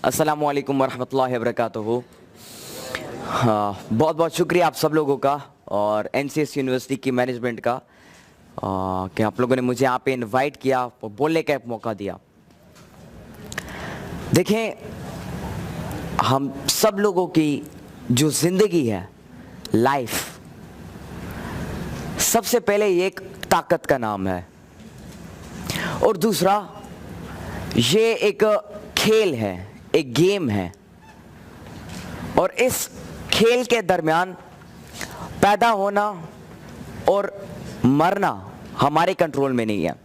अस्सलामु अलैकुम वरहमतुल्लाहि वबरकातुहू। बहुत बहुत शुक्रिया आप सब लोगों का और एनसीएस यूनिवर्सिटी की मैनेजमेंट का कि आप लोगों ने मुझे यहाँ पे इनवाइट किया और बोलने का एक मौका दिया। देखें, हम सब लोगों की जो ज़िंदगी है, लाइफ, सबसे पहले ये एक ताकत का नाम है और दूसरा ये एक खेल है, एक गेम है। और इस खेल के दरमियान पैदा होना और मरना हमारे कंट्रोल में नहीं है,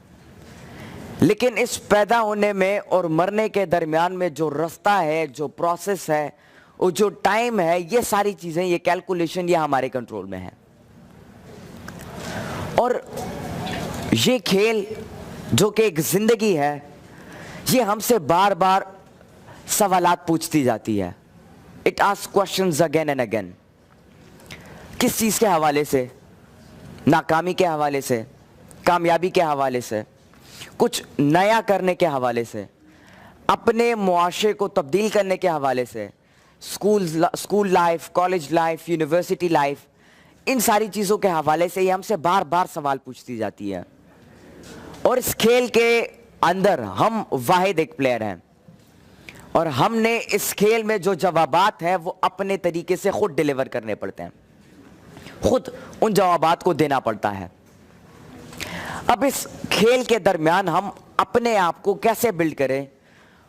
लेकिन इस पैदा होने में और मरने के दरमियान में जो रास्ता है, जो प्रोसेस है और जो टाइम है, ये सारी चीज़ें, ये कैलकुलेशन, ये हमारे कंट्रोल में है। और ये खेल जो कि एक ज़िंदगी है, ये हमसे बार बार सवालात पूछती जाती है। It ask questions again and again. किस चीज़ के हवाले से? नाकामी के हवाले से, कामयाबी के हवाले से, कुछ नया करने के हवाले से, अपने मुआशरे को तब्दील करने के हवाले से, school life, college life, university life, इन सारी चीज़ों के हवाले से ये हमसे बार बार सवाल पूछती जाती है। और इस खेल के अंदर हम वाहिद एक प्लेयर हैं और हमने इस खेल में जो जवाबात हैं वो अपने तरीके से खुद डिलीवर करने पड़ते हैं, खुद उन जवाबात को देना पड़ता है। अब इस खेल के दरमियान हम अपने आप को कैसे बिल्ड करें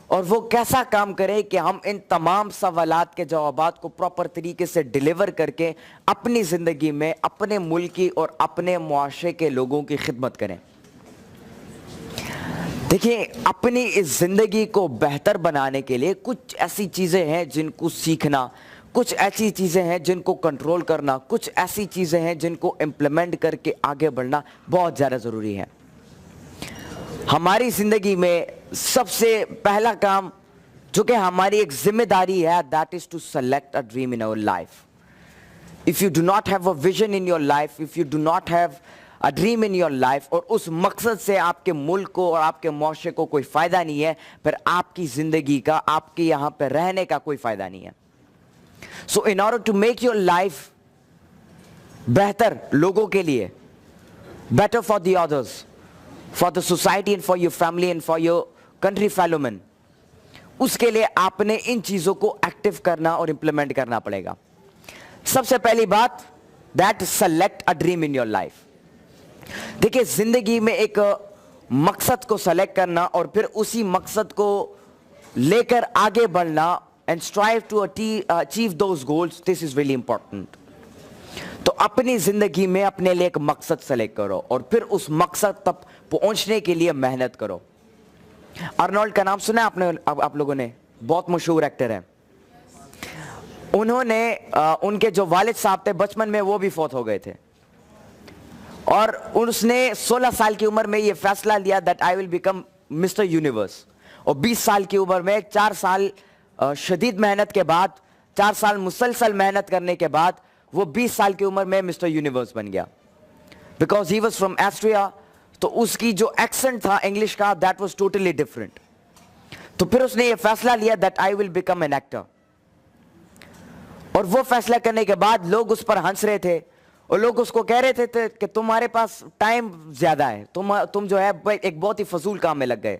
और वो कैसा काम करें कि हम इन तमाम सवालात के जवाबात को प्रॉपर तरीके से डिलीवर करके अपनी ज़िंदगी में अपने मुल्क की और अपने मुआशरे के लोगों की खिदमत करें। देखिए, अपनी इस ज़िंदगी को बेहतर बनाने के लिए कुछ ऐसी चीज़ें हैं जिनको सीखना, कुछ ऐसी चीज़ें हैं जिनको कंट्रोल करना, कुछ ऐसी चीज़ें हैं जिनको इम्प्लीमेंट करके आगे बढ़ना बहुत ज़्यादा ज़रूरी है। हमारी ज़िंदगी में सबसे पहला काम जो कि हमारी एक जिम्मेदारी है, that is to select a dream in our life. If you do not have a vision in your life, if you do not have a dream in your life, और उस मकसद से आपके मुल्क को और आपके मुआशरे को कोई फ़ायदा नहीं है, फिर आपकी ज़िंदगी का, आपके यहाँ पर रहने का कोई फ़ायदा नहीं है। So in order to make your life बेहतर लोगों के लिए, better for the others, for the society and for your family and for your country fellowman, उसके लिए आपने इन चीज़ों को एक्टिव करना और इम्प्लीमेंट करना पड़ेगा। सबसे पहली बात, that select a dream in your life. देखिए, जिंदगी में एक मकसद को सेलेक्ट करना और फिर उसी मकसद को लेकर आगे बढ़ना and strive to achieve those goals, this is really important. तो अपनी जिंदगी में अपने लिए एक मकसद सेलेक्ट करो और फिर उस मकसद तक पहुंचने के लिए मेहनत करो। अर्नोल्ड का नाम सुना आपने, आप लोगों ने? बहुत मशहूर एक्टर है। उन्होंने उनके जो वालिद साहब थे बचपन में वो भी फौत हो गए थे और उसने 16 साल की उम्र में ये फैसला लिया that I will become mister universe. और 20 साल की उम्र में 4 साल शदीद मेहनत के बाद, 4 साल मुसलसल मेहनत करने के बाद वो 20 साल की उम्र में मिस्टर यूनिवर्स बन गया। Because he was from Austria, तो उसकी जो एक्सेंट था इंग्लिश का, दैट वॉज टोटली डिफरेंट। तो फिर उसने ये फैसला लिया that I will become an actor. और वो फैसला करने के बाद लोग उस पर हंस रहे थे और लोग उसको कह रहे थे कि तुम्हारे पास टाइम ज्यादा है, तुम जो है एक बहुत ही फजूल काम में लग गए,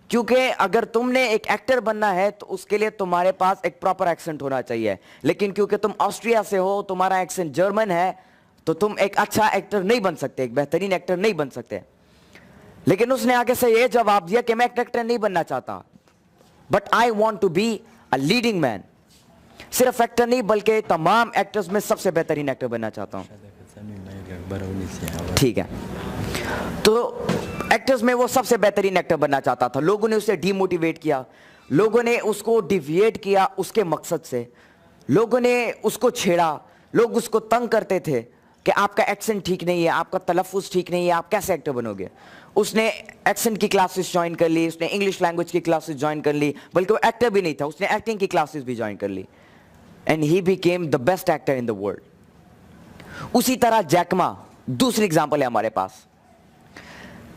क्योंकि अगर तुमने एक एक्टर बनना है तो उसके लिए तुम्हारे पास एक प्रॉपर एक्सेंट होना चाहिए, लेकिन क्योंकि तुम ऑस्ट्रिया से हो, तुम्हारा एक्सेंट जर्मन है, तो तुम एक अच्छा एक्टर नहीं बन सकते, एक बेहतरीन एक्टर नहीं बन सकते। लेकिन उसने आगे से ये जवाब दिया कि मैं एक एक्टर नहीं बनना चाहता, but I want to be a leading man. सिर्फ एक्टर नहीं बल्कि तमाम एक्टर्स में सबसे बेहतरीन एक्टर बनना चाहता हूं। ठीक है, तो एक्टर्स में वो सबसे बेहतरीन एक्टर बनना चाहता था। लोगों ने उसे डीमोटिवेट किया, लोगों ने उसको डिविएट किया उसके मकसद से, लोगों ने उसको छेड़ा, लोग उसको तंग करते थे कि आपका एक्सेंट ठीक नहीं है, आपका तलफ़ुज़ ठीक नहीं है, आप कैसे एक्टर बनोगे। उसने एक्सेंट की क्लासेस ज्वाइन कर ली, उसने इंग्लिश लैंग्वेज की क्लासेस ज्वाइन कर ली, बल्कि वो एक्टर भी नहीं था, उसने एक्टिंग की क्लासेस भी ज्वाइन कर ली and he became the best actor in the world. उसी तरह जैकमा दूसरी एग्जांपल है हमारे पास।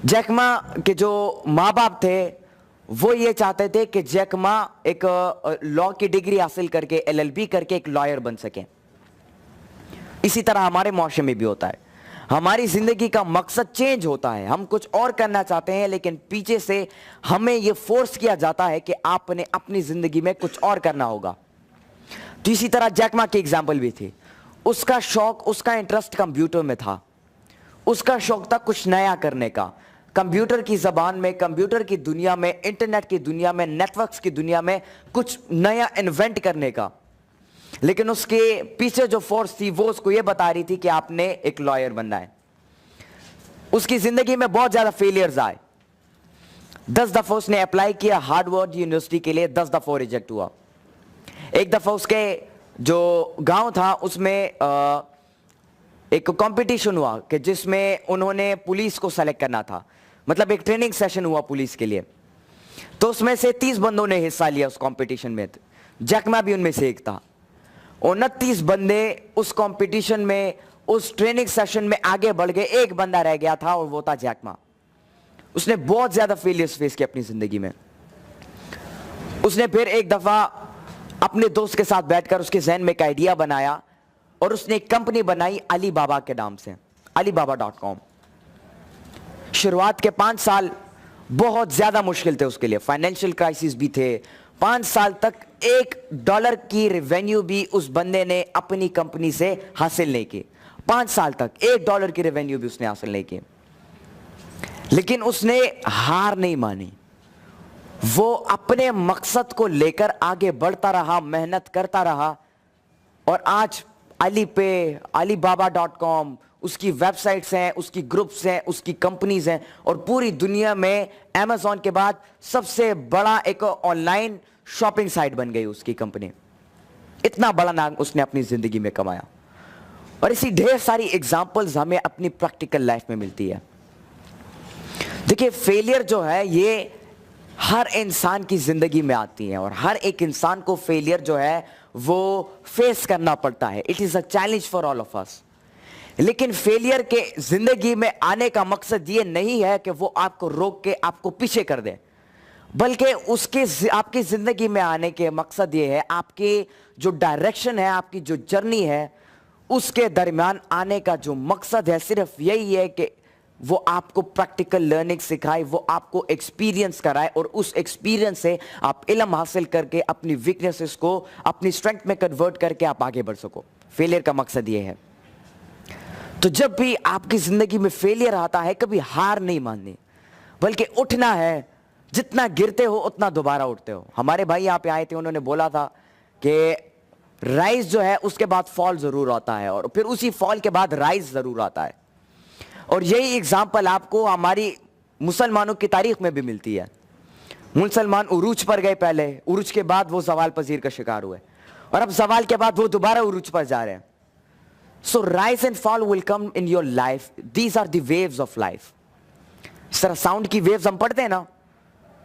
जैकमा के जो माँ बाप थे वो ये चाहते थे कि जैक मा एक लॉ की डिग्री हासिल करके एलएलबी करके एक लॉयर बन सके। इसी तरह हमारे मुआशरे में भी होता है। हमारी जिंदगी का मकसद चेंज होता है, हम कुछ और करना चाहते हैं, लेकिन पीछे से हमें यह फोर्स किया जाता है कि आपने अपनी जिंदगी में कुछ और करना होगा। तो इसी तरह जैक मा की एग्जाम्पल भी थी। उसका शौक, उसका इंटरेस्ट कंप्यूटर में था। उसका शौक था कुछ नया करने का, कंप्यूटर की जबान में, कंप्यूटर की दुनिया में, इंटरनेट की दुनिया में, नेटवर्क्स की दुनिया में कुछ नया इन्वेंट करने का। लेकिन उसके पीछे जो फोर्स थी वो उसको ये बता रही थी कि आपने एक लॉयर बनना है। उसकी जिंदगी में बहुत ज्यादा फेलियर्स आए। 10 दफा उसने अप्लाई किया हार्वर्ड यूनिवर्सिटी के लिए, 10 दफा रिजेक्ट हुआ। एक दफा उसके जो गांव था उसमें एक कंपटीशन हुआ कि जिसमें उन्होंने पुलिस को सेलेक्ट करना था, मतलब एक ट्रेनिंग सेशन हुआ पुलिस के लिए। तो उसमें से 30 बंदों ने हिस्सा लिया उस कंपटीशन में। जैक मा भी उनमें से एक था। 29 बंदे उस कंपटीशन में, उस ट्रेनिंग सेशन में आगे बढ़ गए, एक बंदा रह गया था और वो था जैक मा। उसने बहुत ज्यादा फेलियर्स फेस किए अपनी जिंदगी में। उसने फिर एक दफा अपने दोस्त के साथ बैठकर उसके जहन में एक आइडिया बनाया और उसने एक कंपनी बनाई अली बाबा के नाम से, alibaba.com। शुरुआत के 5 साल बहुत ज्यादा मुश्किल थे उसके लिए, फाइनेंशियल क्राइसिस भी थे। 5 साल तक $1 की रेवेन्यू भी उस बंदे ने अपनी कंपनी से हासिल नहीं की। 5 साल तक $1 की रेवेन्यू भी उसने हासिल नहीं की। लेकिन उसने हार नहीं मानी। वो अपने मकसद को लेकर आगे बढ़ता रहा, मेहनत करता रहा और आज अली पे, alibaba.com, उसकी वेबसाइट्स हैं, उसकी ग्रुप्स हैं, उसकी कंपनीज हैं और पूरी दुनिया में अमेज़न के बाद सबसे बड़ा एक ऑनलाइन शॉपिंग साइट बन गई उसकी कंपनी। इतना बड़ा नाम उसने अपनी जिंदगी में कमाया। और इसी ढेर सारी एग्जांपल्स हमें अपनी प्रैक्टिकल लाइफ में मिलती है। देखिए, फेलियर जो है ये हर इंसान की जिंदगी में आती है और हर एक इंसान को फेलियर जो है वो फेस करना पड़ता है। It is a challenge for all of us. लेकिन फेलियर के जिंदगी में आने का मकसद ये नहीं है कि वो आपको रोक के आपको पीछे कर दे, बल्कि उसके आपकी जिंदगी में आने के मकसद ये है, आपकी जो डायरेक्शन है, आपकी जो जर्नी है, उसके दरमियान आने का जो मकसद है सिर्फ यही है कि वो आपको प्रैक्टिकल लर्निंग सिखाए, वो आपको एक्सपीरियंस कराए और उस एक्सपीरियंस से आप इल्म हासिल करके अपनी वीकनेसेस को अपनी स्ट्रेंथ में कन्वर्ट करके आप आगे बढ़ सको। फेलियर का मकसद ये है। तो जब भी आपकी जिंदगी में फेलियर आता है, कभी हार नहीं माननी, बल्कि उठना है। जितना गिरते हो उतना दोबारा उठते हो। हमारे भाई यहाँ पे आए थे, उन्होंने बोला था कि राइज जो है उसके बाद फॉल जरूर आता है और फिर उसी फॉल के बाद राइज जरूर आता है। और यही एग्जाम्पल आपको हमारी मुसलमानों की तारीख में भी मिलती है। मुसलमान उरूज पर गए पहले, उरूज के बाद वो जवाल पजीर का शिकार हुए और अब जवाल के बाद वो दोबारा उरूज पर जा रहे हैं। So rise and fall will come in your life. These are the waves of life. इस तरह साउंड की वेव्स हम पढ़ते हैं ना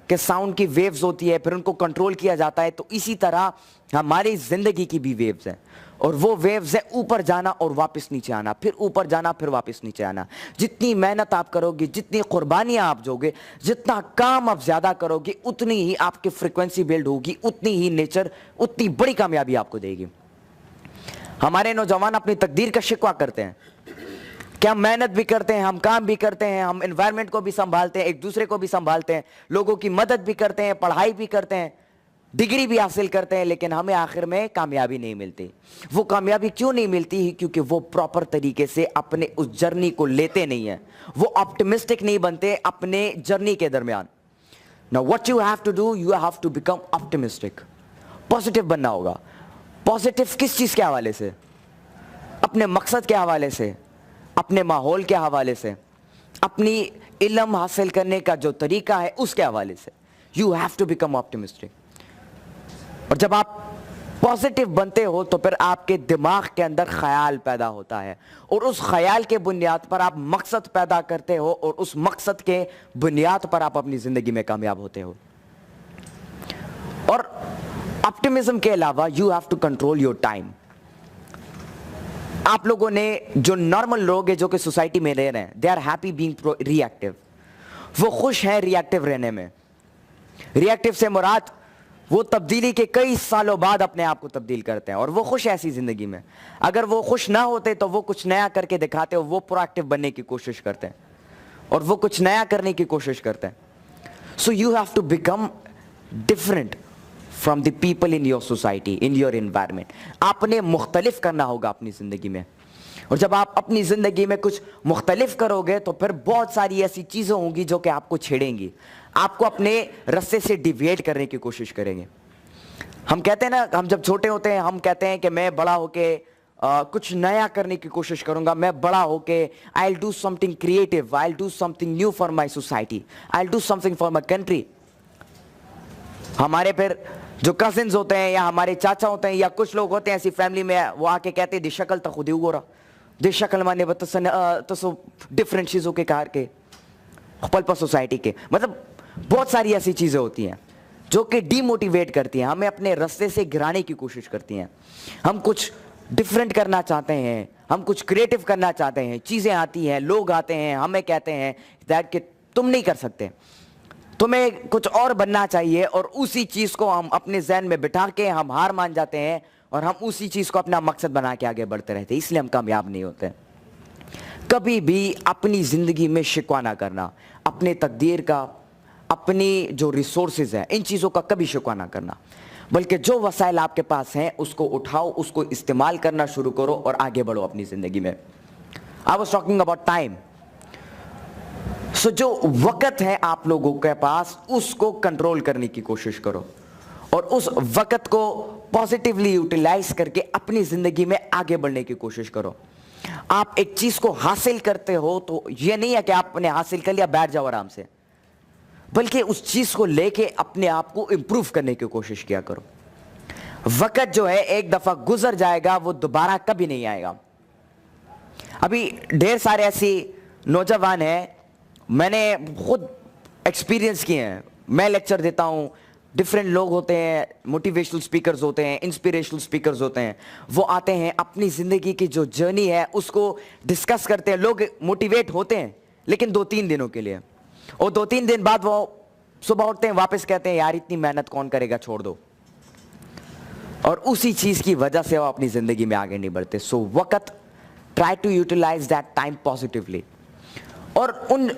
कि साउंड की वेव्स होती है, फिर उनको कंट्रोल किया जाता है। तो इसी तरह हमारी जिंदगी की भी वेव्स हैं और वो वेव्स है ऊपर जाना और वापस नीचे आना, फिर ऊपर जाना फिर वापस नीचे आना। जितनी मेहनत आप करोगे, जितनी कुर्बानियां आप दोगे, जितना काम आप ज्यादा करोगे, उतनी ही आपकी फ्रीक्वेंसी बिल्ड होगी, उतनी ही नेचर उतनी बड़ी कामयाबी आपको देगी। हमारे नौजवान अपनी तकदीर का शिकवा करते हैं कि हम मेहनत भी करते हैं, हम काम भी करते हैं, हम एनवायरनमेंट को भी संभालते हैं, एक दूसरे को भी संभालते हैं, लोगों की मदद भी करते हैं, पढ़ाई भी करते हैं, डिग्री भी हासिल करते हैं, लेकिन हमें आखिर में कामयाबी नहीं मिलती। वो कामयाबी क्यों नहीं मिलती? क्योंकि वो प्रॉपर तरीके से अपने उस जर्नी को लेते नहीं है, वो ऑप्टिमिस्टिक नहीं बनते अपने जर्नी के दरमियान। Now what you have to do, you have to become optimistic. Positive बनना होगा। पॉजिटिव किस चीज के हवाले से? अपने मकसद के हवाले से, अपने माहौल के हवाले से, अपनी इल्म हासिल करने का जो तरीका है उसके हवाले से। You have to become optimistic. और जब आप पॉजिटिव बनते हो तो फिर आपके दिमाग के अंदर ख्याल पैदा होता है और उस ख्याल के बुनियाद पर आप मकसद पैदा करते हो और उस मकसद के बुनियाद पर आप अपनी जिंदगी में कामयाब होते हो। और ऑप्टिमिज्म के अलावा you have to control your time. आप लोगों ने, जो नॉर्मल लोग हैं जो कि सोसाइटी में रह रहे हैं, they are happy being reactive. वो खुश हैं रिएक्टिव रहने में। रिएक्टिव से मुराद वो तब्दीली के कई सालों बाद अपने आप को तब्दील करते हैं और वो खुश है ऐसी जिंदगी में। अगर वो खुश ना होते तो वो कुछ नया करके दिखाते, और वो प्रोएक्टिव बनने की कोशिश करते हैं और वो कुछ नया करने की कोशिश करते हैं। So you have to become different from the people in your society, in your environment. आपने मुख्तलिफ करना होगा अपनी जिंदगी में, और जब आप अपनी जिंदगी में कुछ मुख्तलिफ करोगे तो फिर बहुत सारी ऐसी चीजें होंगी जो कि आपको छेड़ेंगी, आपको अपने रास्ते से डिविएट करने की कोशिश करेंगे। हम कहते हैं ना, हम जब छोटे होते हैं हम कहते हैं कि मैं बड़ा होके कुछ नया करने की कोशिश करूंगा, मैं बड़ा होके I will do something creative, I will do something new for my society, I will do something for my country. हमारे फिर जो कजिन्स होते हैं या हमारे चाचा होते हैं या कुछ लोग होते हैं ऐसी फैमिली में, वो आके कहते हैं दी शक्ल तो खुद ही उगोरा, दी शक्ल माने तो डिफरेंट चीज़ों के कार के पल्पा सोसाइटी के, मतलब बहुत सारी ऐसी चीज़ें होती हैं जो कि डीमोटिवेट करती हैं, हमें अपने रास्ते से गिराने की कोशिश करती हैं। हम कुछ डिफरेंट करना चाहते हैं, हम कुछ क्रिएटिव करना चाहते हैं, चीज़ें आती हैं, लोग आते हैं, हमें कहते हैं दैट कि तुम नहीं कर सकते, तुम्हें कुछ और बनना चाहिए, और उसी चीज़ को हम अपने जहन में बिठा के हम हार मान जाते हैं और हम उसी चीज़ को अपना मकसद बना के आगे बढ़ते रहते हैं, इसलिए हम कामयाब नहीं होते। कभी भी अपनी ज़िंदगी में शिकवा ना करना, अपने तकदीर का, अपनी जो रिसोर्सेज हैं, इन चीज़ों का कभी शिकवा ना करना, बल्कि जो वसाइल आपके पास हैं उसको उठाओ, उसको इस्तेमाल करना शुरू करो और आगे बढ़ो अपनी ज़िंदगी में। I was talking about time. So जो वक़्त है आप लोगों के पास, उसको कंट्रोल करने की कोशिश करो और उस वक़्त को पॉजिटिवली यूटिलाइज करके अपनी ज़िंदगी में आगे बढ़ने की कोशिश करो। आप एक चीज़ को हासिल करते हो तो ये नहीं है कि आपने हासिल कर लिया बैठ जाओ आराम से, बल्कि उस चीज़ को लेके अपने आप को इंप्रूव करने की कोशिश किया करो। वक़्त जो है एक दफ़ा गुजर जाएगा, वो दोबारा कभी नहीं आएगा। अभी ढेर सारे ऐसी नौजवान हैं, मैंने खुद एक्सपीरियंस किए हैं, मैं लेक्चर देता हूँ, डिफरेंट लोग होते हैं, मोटिवेशनल स्पीकर्स होते हैं, इंस्पिरेशनल स्पीकर्स होते हैं, वो आते हैं अपनी ज़िंदगी की जो जर्नी है उसको डिस्कस करते हैं। लोग मोटिवेट होते हैं लेकिन 2-3 दिनों के लिए, और 2-3 दिन बाद वो सुबह उठते हैं वापस कहते हैं यार इतनी मेहनत कौन करेगा, छोड़ दो, और उसी चीज़ की वजह से वो अपनी ज़िंदगी में आगे नहीं बढ़ते। सो वक़्त, try to utilize that time positively, और उन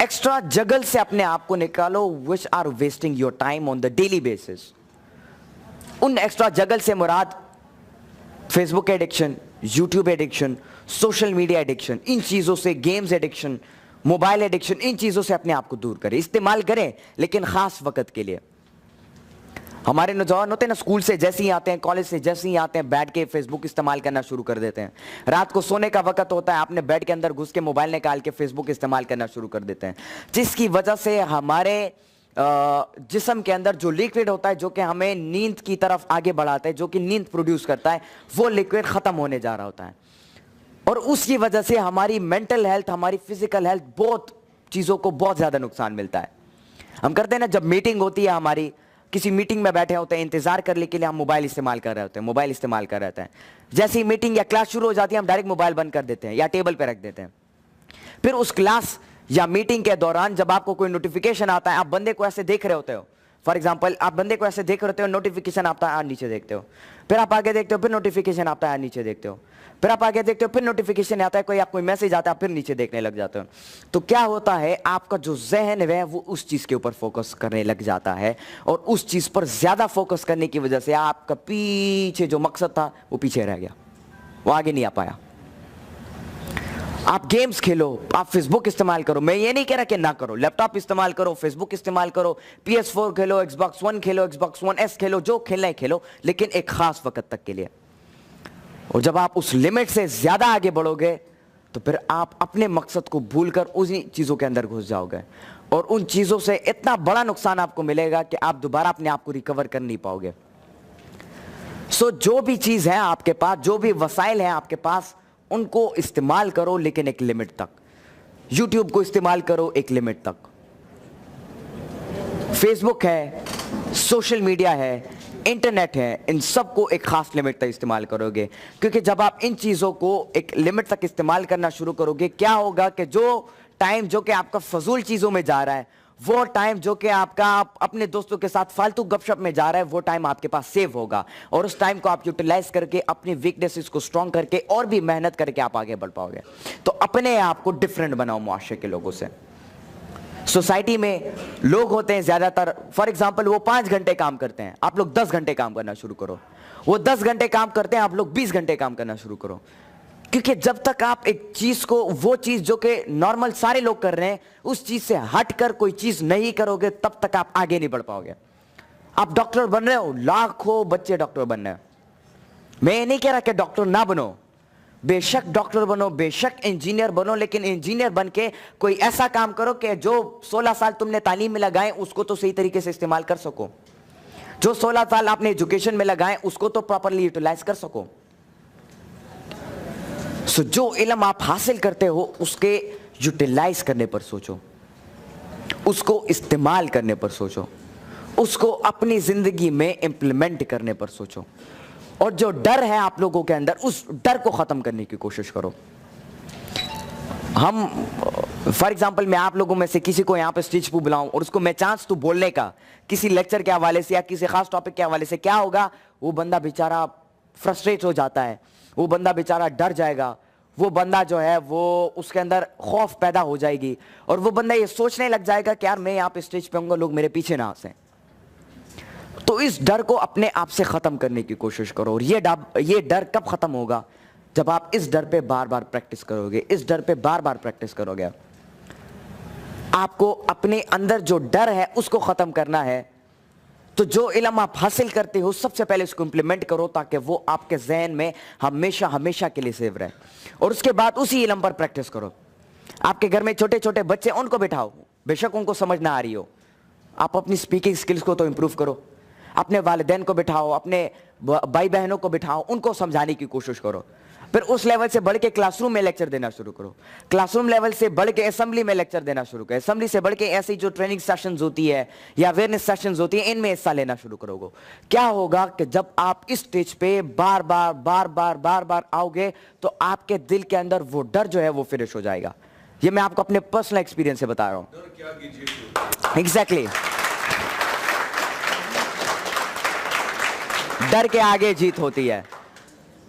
एक्स्ट्रा जगल से अपने आप को निकालो which are wasting your time on the daily basis. उन एक्स्ट्रा जगल से मुराद Facebook addiction, YouTube addiction, social media addiction, इन चीज़ों से, गेम्स एडिक्शन, मोबाइल एडिक्शन, इन चीज़ों से अपने आप को दूर करें, इस्तेमाल करें लेकिन ख़ास वक़्त के लिए। हमारे नौजवान होते हैं ना, स्कूल से जैसे ही आते हैं, कॉलेज से जैसे ही आते हैं, बैठ के फेसबुक इस्तेमाल करना शुरू कर देते हैं। रात को सोने का वक्त होता है, आपने बेड के अंदर घुस के मोबाइल निकाल के फेसबुक इस्तेमाल करना शुरू कर देते हैं, जिसकी वजह से हमारे जिस्म के अंदर जो लिक्विड होता है जो कि हमें नींद की तरफ आगे बढ़ाता है, जो कि नींद प्रोड्यूस करता है, वो लिक्विड ख़त्म होने जा रहा होता है, और उसकी वजह से हमारी मेंटल हेल्थ, हमारी फिजिकल हेल्थ, बहुत चीज़ों को बहुत ज़्यादा नुकसान मिलता है। हम करते हैं ना, जब मीटिंग होती है हमारी, किसी मीटिंग में बैठे होते हैं, इंतजार करने के लिए हम मोबाइल इस्तेमाल कर रहे होते हैं, मोबाइल इस्तेमाल कर रहे हैं। जैसे ही मीटिंग या क्लास शुरू हो जाती है हम डायरेक्ट मोबाइल बंद कर देते हैं या टेबल पे रख देते हैं। फिर उस क्लास या मीटिंग के दौरान जब आपको कोई नोटिफिकेशन आता है, आप बंदे को ऐसे देख रहे होते हो, फॉर एग्जाम्पल आप बंदे को ऐसे देख रहे होते हो, नोटिफिकेशन आता है, नीचे देखते हो, फिर आप आगे देखते हो, फिर नोटिफिकेशन आता है, नीचे देखते हो, फिर आप आगे देखते हो, फिर नोटिफिकेशन आता है, कोई मैसेज आता है, फिर नीचे देखने लग जाते हो। तो क्या होता है, आपका जो जहन है वो उस चीज़ के ऊपर फोकस करने लग जाता है, और उस चीज़ पर ज़्यादा फोकस करने की वजह से आपका पीछे जो मकसद था वो पीछे रह गया, वो आगे नहीं आ पाया। आप गेम्स खेलो, आप फेसबुक इस्तेमाल करो, मैं ये नहीं कह रहा कि ना करो, लैपटॉप इस्तेमाल करो, फेसबुक इस्तेमाल करो, PS4 खेलो, Xbox One खेलो, Xbox One S खेलो, जो खेलना है खेलो, लेकिन एक खास वक्त तक के लिए। और जब आप उस लिमिट से ज़्यादा आगे बढ़ोगे तो फिर आप अपने मकसद को भूलकर उसी चीज़ों के अंदर घुस जाओगे, और उन चीज़ों से इतना बड़ा नुकसान आपको मिलेगा कि आप दोबारा अपने आप को रिकवर कर नहीं पाओगे। सो जो भी चीज़ है आपके पास, जो भी वसाइल हैं आपके पास, उनको इस्तेमाल करो लेकिन एक लिमिट तक। यूट्यूब को इस्तेमाल करो एक लिमिट तक, फेसबुक है, सोशल मीडिया है, इंटरनेट है, इन सब को एक खास लिमिट तक इस्तेमाल करोगे, क्योंकि जब आप इन चीज़ों को एक लिमिट तक इस्तेमाल करना शुरू करोगे, क्या होगा कि जो टाइम जो कि आपका फजूल चीज़ों में जा रहा है वो टाइम जो कि आपका आप अपने दोस्तों के साथ फालतू गपशप में जा रहा है, वो टाइम आपके पास सेव होगा और उस टाइम को आप यूटिलाइज करके अपनी वीकनेसेस को स्ट्रॉन्ग करके और भी मेहनत करके आप आगे बढ़ पाओगे। तो अपने आप को डिफरेंट बनाओ मुआशरे के लोगों से। सोसाइटी में लोग होते हैं ज्यादातर, फॉर एग्जांपल वो 5 घंटे काम करते हैं, आप लोग 10 घंटे काम करना शुरू करो। वो 10 घंटे काम करते हैं, आप लोग 20 घंटे काम करना शुरू करो। क्योंकि जब तक आप एक चीज को, वो चीज जो कि नॉर्मल सारे लोग कर रहे हैं, उस चीज से हटकर कोई चीज नहीं करोगे, तब तक आप आगे नहीं बढ़ पाओगे। आप डॉक्टर बन रहे हो, लाखों बच्चे डॉक्टर बन रहे हैं। मैं ये नहीं कह रहा कि डॉक्टर ना बनो, बेशक डॉक्टर बनो, बेशक इंजीनियर बनो, लेकिन इंजीनियर बन के कोई ऐसा काम करो कि जो 16 साल तुमने तालीम में लगाए उसको तो सही तरीके से इस्तेमाल कर सको। जो 16 साल आपने एजुकेशन में लगाए उसको तो प्रॉपरली यूटिलाइज कर सको। सो जो इल्म आप हासिल करते हो उसके यूटिलाइज करने पर सोचो, उसको इस्तेमाल करने पर सोचो, उसको अपनी जिंदगी में इंप्लीमेंट करने पर सोचो। और जो डर है आप लोगों के अंदर, उस डर को खत्म करने की कोशिश करो। हम फॉर एग्जांपल मैं आप लोगों में से किसी को यहाँ पे स्टेज पर बुलाऊं और उसको मैं चांस तो बोलने का किसी लेक्चर के हवाले से या किसी खास टॉपिक के हवाले से, क्या होगा, वो बंदा बेचारा फ्रस्ट्रेट हो जाता है, वो बंदा बेचारा डर जाएगा, वो बंदा जो है वो उसके अंदर खौफ पैदा हो जाएगी और वो बंदा ये सोचने लग जाएगा कि यार मैं यहाँ पे स्टेज पे आऊंगा, लोग मेरे पीछे ना हंसें। तो इस डर को अपने आप से खत्म करने की कोशिश करो। और ये डर कब खत्म होगा, जब आप इस डर पे बार बार प्रैक्टिस करोगे, इस डर पे बार बार प्रैक्टिस करोगे। आपको अपने अंदर जो डर है उसको खत्म करना है। तो जो इल्म आप हासिल करते हो सबसे पहले उसको इंप्लीमेंट करो ताकि वो आपके जहन में हमेशा हमेशा के लिए सेव रहे। और उसके बाद उसी इल्म पर प्रैक्टिस करो। आपके घर में छोटे छोटे बच्चे, उनको बिठाओ, बेशक उनको समझ ना आ रही हो, आप अपनी स्पीकिंग स्किल्स को तो इंप्रूव करो। अपने वालिदैन को बिठाओ, अपने भाई बहनों को बिठाओ, उनको समझाने की कोशिश करो। फिर उस लेवल से बढ़ के क्लासरूम में लेक्चर देना शुरू करो, क्लासरूम लेवल से बढ़ के असेंबली में लेक्चर देना शुरू करो, असेंबली से बढ़ के ऐसी जो ट्रेनिंग सेशंस होती है या अवेयरनेस सेशंस होती है, इनमें हिस्सा लेना शुरू करोगे। क्या होगा कि जब आप इस स्टेज पे बार बार बार बार बार बार आओगे तो आपके दिल के अंदर वो डर जो है वो फिनिश हो जाएगा। ये मैं आपको अपने पर्सनल एक्सपीरियंस से बता रहा हूं। एग्जैक्टली, डर के आगे जीत होती है।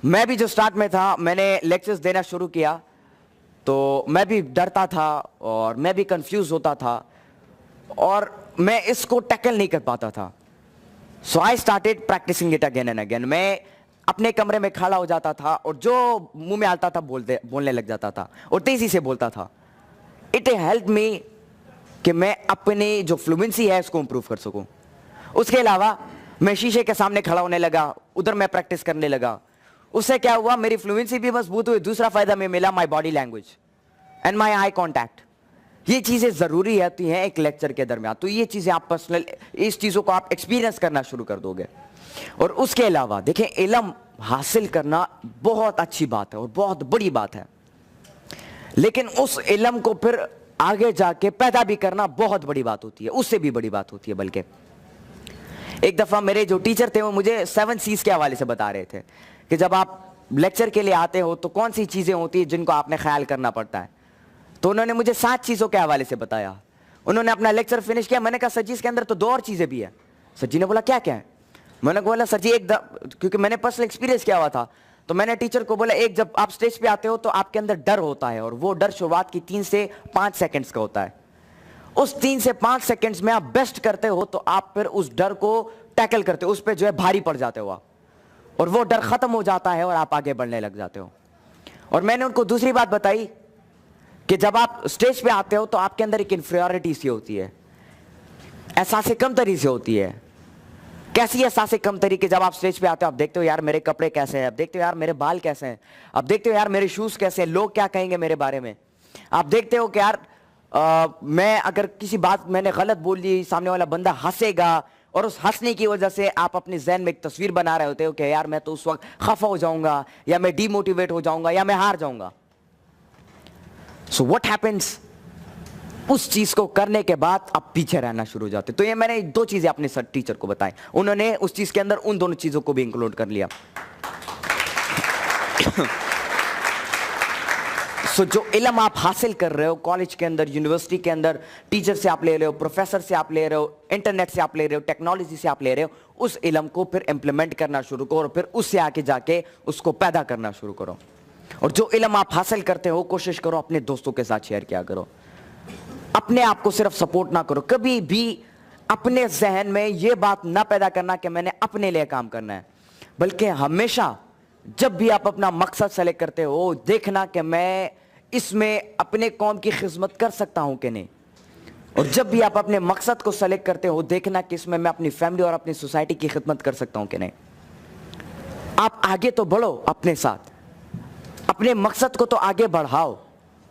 मैं भी जो स्टार्ट में था, मैंने लेक्चर्स देना शुरू किया तो मैं भी डरता था और मैं भी कंफ्यूज होता था और मैं इसको टैकल नहीं कर पाता था। So I started practicing it again and again. मैं अपने कमरे में खड़ा हो जाता था और जो मुंह में आता था बोलने लग जाता था और तेजी से बोलता था। इट हेल्प मी कि मैं अपनी जो फ्लुएंसी है इसको इंप्रूव कर सकूं। उसके अलावा मैं शीशे के सामने खड़ा होने लगा, उधर मैं प्रैक्टिस करने लगा। उससे क्या हुआ, मेरी फ्लुएंसी भी मजबूत हुई। दूसरा फायदा में मिला my body language and my eye contact. ये चीजें जरूरी होती हैं एक लेक्चर के दरमियान। तो ये चीजें आप पर्सनल, इस चीजों को आप एक्सपीरियंस करना शुरू कर दोगे। और उसके अलावा देखें, इल्म हासिल करना बहुत अच्छी बात है और बहुत बड़ी बात है, लेकिन उस इल्म को फिर आगे जाके पैदा भी करना बहुत बड़ी बात होती है, उससे भी बड़ी बात होती है। बल्कि एक दफा मेरे जो टीचर थे वो मुझे 7 C's के हवाले से बता रहे थे कि जब आप लेक्चर के लिए आते हो तो कौन सी चीजें होती है जिनको आपने ख्याल करना पड़ता है। तो उन्होंने मुझे 7 चीजों के हवाले से बताया। उन्होंने अपना लेक्चर फिनिश किया। मैंने कहा सर जी इसके अंदर तो 2 और चीजें भी है। सर जी ने बोला क्या क्या है। मैंने बोला सर जी क्योंकि मैंने पर्सनल एक्सपीरियंस किया हुआ था, तो मैंने टीचर को बोला एक, जब आप स्टेज पे आते हो तो आपके अंदर डर होता है और वो डर शुरुआत की 3 से 5 सेकेंड्स का होता है। उस 3 से 5 सेकेंड्स में आप बेस्ट करते हो तो आप फिर उस डर को टैकल करते हो, उस पर जो है भारी पड़ जाते हो आप, और वो डर खत्म हो जाता है और आप आगे बढ़ने लग जाते हो। और मैंने उनको दूसरी बात बताई कि जब आप स्टेज पे आते हो तो आपके अंदर एक इंफीरियरिटी सी होती है, एहसास कमतरी से होती है। कैसी एहसास कमतरी कि जब आप स्टेज पे आते हो आप देखते हो यार मेरे कपड़े कैसे हैं, आप देखते हो यार मेरे बाल कैसे हैं, आप देखते हो यार मेरे शूज कैसे हैं, लोग क्या कहेंगे मेरे बारे में। आप देखते हो कि यार मैं अगर किसी बात मैंने गलत बोल दी, सामने वाला बंदा हंसेगा, और उस हंसने की वजह से आप अपने ज़हन में एक तस्वीर बना रहे होते हो कि यार मैं तो उस वक्त खफा हो जाऊंगा या मैं डीमोटिवेट हो जाऊंगा या मैं हार जाऊंगा। सो व्हाट हैपेंस, उस चीज को करने के बाद आप पीछे रहना शुरू हो जाते। तो ये मैंने 2 चीजें अपने सर टीचर को बताई, उन्होंने उस चीज के अंदर उन दोनों चीजों को भी इंक्लूड कर लिया। सो जो इल्म आप हासिल कर रहे हो कॉलेज के अंदर, यूनिवर्सिटी के अंदर, टीचर से आप ले रहे हो, प्रोफेसर से आप ले रहे हो, इंटरनेट से आप ले रहे हो, टेक्नोलॉजी से आप ले रहे हो, उस इल्म को फिर इंप्लीमेंट करना शुरू करो और फिर उससे आके जाके उसको पैदा करना शुरू करो। और जो इल्म आप हासिल करते हो कोशिश करो अपने दोस्तों के साथ शेयर किया करो। अपने आप को सिर्फ सपोर्ट ना करो, कभी भी अपने जहन में यह बात ना पैदा करना कि मैंने अपने लिए काम करना है, बल्कि हमेशा जब भी आप अपना मकसद सेलेक्ट करते हो देखना कि मैं इसमें अपने कौम की खिदमत कर सकता हूं कि नहीं। और जब भी आप अपने मकसद को सेलेक्ट करते हो देखना कि इसमें मैं अपनी फैमिली और अपनी सोसाइटी की खिदमत कर सकता हूं कि नहीं। आप आगे तो बढ़ो अपने साथ, अपने मकसद को तो आगे बढ़ाओ,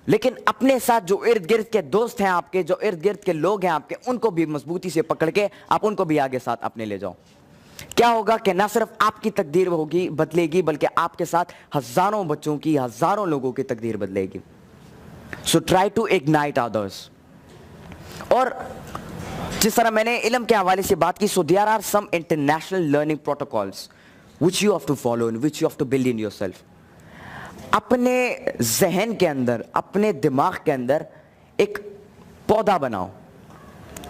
लेकिन अपने साथ जो इर्द गिर्द के दोस्त हैं आपके, जो इर्द गिर्द के लोग हैं आपके, उनको भी मजबूती से पकड़ के आप उनको भी आगे साथ अपने ले जाओ। क्या होगा कि ना सिर्फ आपकी तकदीर होगी बदलेगी, बल्कि आपके साथ हजारों बच्चों की, हजारों लोगों की तकदीर बदलेगी। So try to ignite others. और जिस तरह मैंने इल्म के हवाले से बात की, so there are some international learning protocols which you have to follow and which you have to build in yourself. अपने जहन के अंदर, अपने दिमाग के अंदर एक पौधा बनाओ।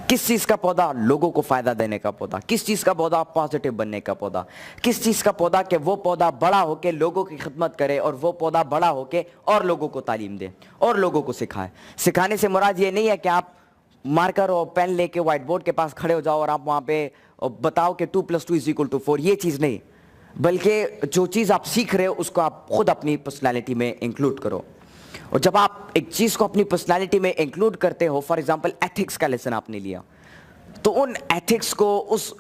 किस चीज का पौधा? लोगों को फायदा देने का पौधा। किस चीज का पौधा? पॉजिटिव बनने का पौधा। किस चीज का पौधा? कि वो पौधा बड़ा होके लोगों की खिदमत करे और वो पौधा बड़ा होके और लोगों को तालीम दे और लोगों को सिखाए। सिखाने से मुराद ये नहीं है कि आप मार्कर और पेन लेके व्हाइट बोर्ड के पास खड़े हो जाओ और आप वहां पे बताओ कि 2+2=4, ये चीज नहीं, बल्कि जो चीज आप सीख रहे हो उसको आप खुद अपनी पर्सनैलिटी में इंक्लूड करो। और जब आप एक चीज को अपनी पर्सनालिटी में इंक्लूड करते हो, फॉर एग्जांपल एथिक्स का लेसन आपने लिया, तो उन एथिक्स को, उस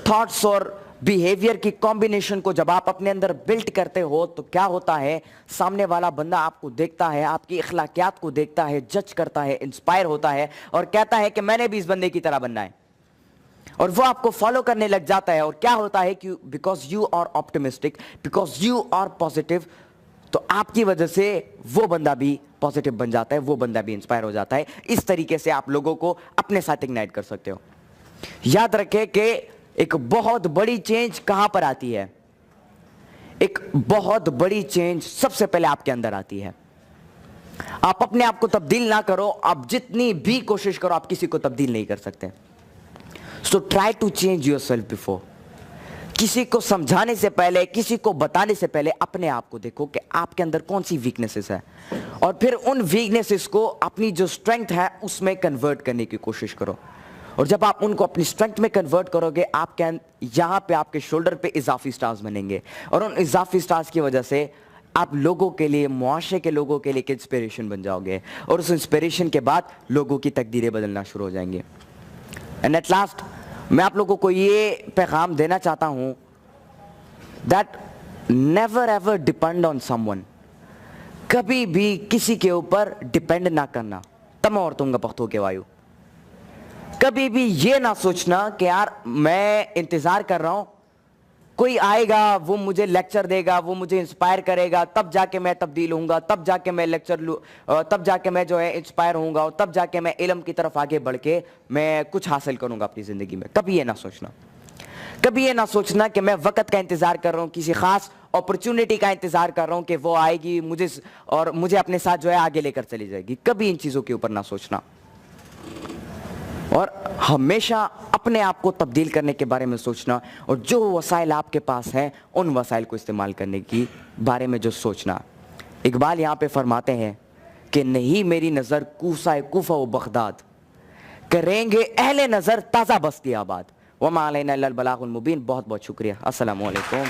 थॉट्स और बिहेवियर की कॉम्बिनेशन को जब आप अपने अंदर बिल्ड करते हो तो क्या होता है, सामने वाला बंदा आपको देखता है, आपकी इखलाकियात को देखता है, जज करता है, इंस्पायर होता है और कहता है कि मैंने भी इस बंदे की तरह बनना है, और वो आपको फॉलो करने लग जाता है। और क्या होता है कि because you are optimistic, because you are positive, तो आपकी वजह से वो बंदा भी पॉजिटिव बन जाता है, वो बंदा भी इंस्पायर हो जाता है। इस तरीके से आप लोगों को अपने साथ इग्नाइट कर सकते हो। याद रखें कि एक बहुत बड़ी चेंज कहां पर आती है? एक बहुत बड़ी चेंज सबसे पहले आपके अंदर आती है। आप अपने आप को तब्दील ना करो, आप जितनी भी कोशिश करो आप किसी को तब्दील नहीं कर सकते। So try to change yourself before. किसी को समझाने से पहले, किसी को बताने से पहले अपने आप को देखो कि आपके अंदर कौन सी वीकनेसेस है, और फिर उन वीकनेसेस को अपनी जो स्ट्रेंथ है उसमें कन्वर्ट करने की कोशिश करो। और जब आप उनको अपनी स्ट्रेंथ में कन्वर्ट करोगे, आपके यहां पे आपके शोल्डर पे इजाफी स्टार्स बनेंगे, और उन इजाफी स्टार्स की वजह से आप लोगों के लिए, मुआशरे के लोगों के लिए इंस्पिरेशन बन जाओगे, और उस इंस्पिरेशन के बाद लोगों की तकदीरें बदलना शुरू हो जाएंगी। एंड एट लास्ट मैं आप लोगों को ये पैगाम देना चाहता हूं that never ever depend on someone. कभी भी किसी के ऊपर डिपेंड ना करना। तम और तुंगा पख्तों के वायु। कभी भी ये ना सोचना कि यार मैं इंतजार कर रहा हूं, कोई आएगा, वो मुझे लेक्चर देगा, वो मुझे इंस्पायर करेगा, तब जाके मैं तब्दील होऊंगा, तब जाके मैं लेक्चर लूँ, तब जाके मैं जो है इंस्पायर होऊंगा, और तब जाके मैं इल्म की तरफ आगे बढ़ के मैं कुछ हासिल करूंगा अपनी ज़िंदगी में। कभी ये ना सोचना। कभी ये ना सोचना कि मैं वक्त का इंतज़ार कर रहा हूँ, किसी ख़ास अपॉर्चुनिटी का इंतज़ार कर रहा हूँ कि वो आएगी मुझे और मुझे अपने साथ जो है आगे लेकर चली जाएगी। कभी इन चीज़ों के ऊपर ना सोचना, और हमेशा अपने आप को तब्दील करने के बारे में सोचना, और जो वसाइल आपके पास हैं उन वसाइल को इस्तेमाल करने की बारे में जो सोचना। इकबाल यहाँ पे फरमाते हैं कि नहीं मेरी नज़र कूफा व बगदाद, करेंगे अहले नज़र ताज़ा बस्ती आबाद। वमा अलैना इल्लल बलागुल मुबीन। बहुत बहुत शुक्रिया। अस्सलामु अलैकुम।